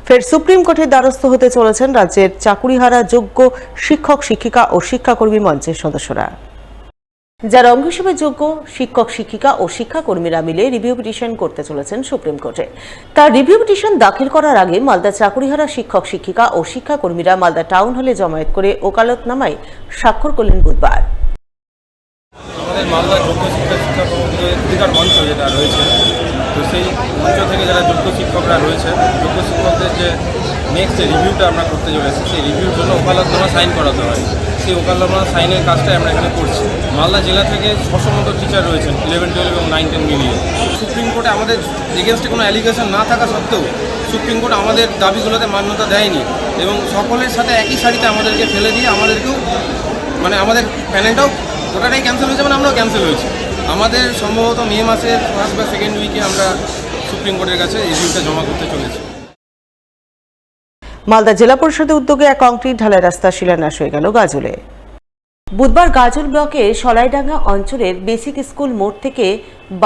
ফের সুপ্রিম কোর্টের দ্বারস্থ হতে চলেছেন রাজ্যের চাকুরিহারা যোগ্য শিক্ষক শিক্ষিকা ও শিক্ষাকর্মী মঞ্চের সদস্যরা। যার অঙ্গ হিসেবে যোগ্য শিক্ষক শিক্ষিকা ও শিক্ষাকর্মীরা মিলে রিভিউ পিটিশন করতে চলেছেন সুপ্রিম কোর্টে। তার রিভিউ পিটিশন দাখিল করার আগে মালদা চাকুরিহারা শিক্ষক শিক্ষিকা ও শিক্ষাকর্মীরা মালদা টাউন হলে জমায়েত করে ওকালতনামায় স্বাক্ষর করলেন বুধবার। আমাদের মালদা যোগ্য শিক্ষকদের অধিকার মঞ্চ যেটা রয়েছে, তো সেই মঞ্চ থেকে যারা যোগ্য শিক্ষকরা রয়েছে, যোগ্য শিক্ষকদের যে নেক্সট যে রিভিউটা আমরা করতে চলেছি, সেই রিভিউর জন্য ওকালতনামা সাইন করাতে হয়। সেই ওকালতনামা সাইনের কাজটাই আমরা এখানে করছি। মালদা জেলা থেকে 600 মতো টিচার রয়েছেন 11, 12 এবং 9, 10 মিলিয়ে। সুপ্রিম কোর্টে আমাদের এগেনস্টে কোনো অ্যালিগেশন না থাকা সত্ত্বেও সুপ্রিম কোর্ট আমাদের দাবিগুলোতে মান্যতা দেয়নি এবং সকলের সাথে একই সারিতে আমাদেরকে ফেলে দিয়ে আমাদেরকেও আমাদের প্যানেলটাও ওটাটাই ক্যান্সেল হয়েছে, আমরাও ক্যান্সেল হয়েছি। আমাদের সম্ভবত মে মাসের ফার্স্ট বা সেকেন্ড উইকে আমরা সুপ্রিম কোর্টের কাছে এই রিভিউটা জমা করতে চলেছি। মালদা জেলা পরিষদের উদ্যোগে এক কংক্রিট ঢালাই রাস্তা শিলান্যাস হয়ে গেল গাজলে। বুধবার গাজল ব্লকের সলাইডাঙ্গা অঞ্চলের বেসিক স্কুল মোড় থেকে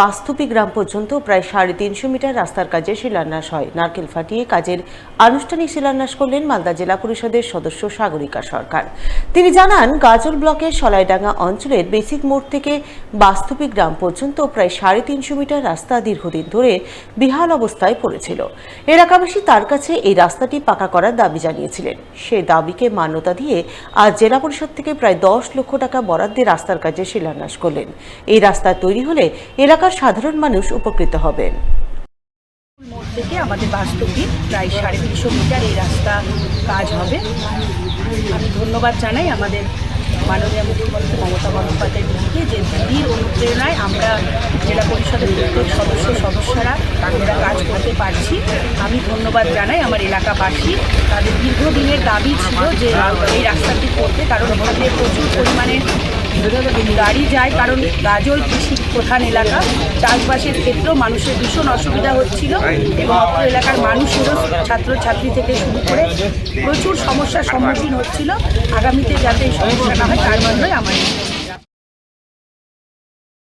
বাস্তুপি গ্রাম পর্যন্ত প্রায় 350 মিটার রাস্তার কাজে শিলান্যাস হয়। নারকেল ফাটিয়ে কাজের আনুষ্ঠানিক শিলান্যাস করলেন মালদা জেলা পরিষদের সদস্য সাগরিকা সরকার। তিনি জানান, গাজল ব্লকের সলাইডাঙ্গা অঞ্চলের বেসিক মোড় থেকে বাস্তুপি গ্রাম পর্যন্ত প্রায় 350 মিটার রাস্তা দীর্ঘদিন ধরে বেহাল অবস্থায় পড়েছিল। এলাকাবাসী তার কাছে এই রাস্তাটি পাকা করার দাবি জানিয়েছিলেন। সেই দাবিকে মান্যতা দিয়ে আজ জেলা পরিষদ থেকে প্রায় 10 লক্ষ টাকা বরাদ্দে রাস্তার কাজে শিলান্যাস করলেন। এই রাস্তা তৈরি হলে এলাকার সাধারণ মানুষ উপকৃত হবেন। মোড় থেকে আমাদের বাস্তবী প্রায় 350 মিটার এই রাস্তা কাজ হবে। আমি ধন্যবাদ জানাই আমাদের মাননীয় মুখ্যমন্ত্রী মমতা বন্দ্যোপাধ্যায় দিদিকে, যে দিদির অনুপ্রেরণায় আমরা জেলা পরিষদের প্রত্যেক সদস্যরা আমরা কাজ করতে পারছি। আমি ধন্যবাদ জানাই আমার এলাকাবাসী, তাদের দীর্ঘদিনের দাবি ছিল যে এই রাস্তাটি করতে, কারণ এখানে প্রচুর পরিমাণে গাড়ি যায়, কারণ গাজল কৃষি প্রধান এলাকা। চাষবাসের ক্ষেত্রেও মানুষের ভীষণ অসুবিধা হচ্ছিল এবং অত্র এলাকার মানুষেরও ছাত্রছাত্রী থেকে শুরু করে প্রচুর সমস্যার সম্মুখীন হচ্ছিল। আগামীতে যাতে এই সমস্যা না হয় তার জন্যই আমার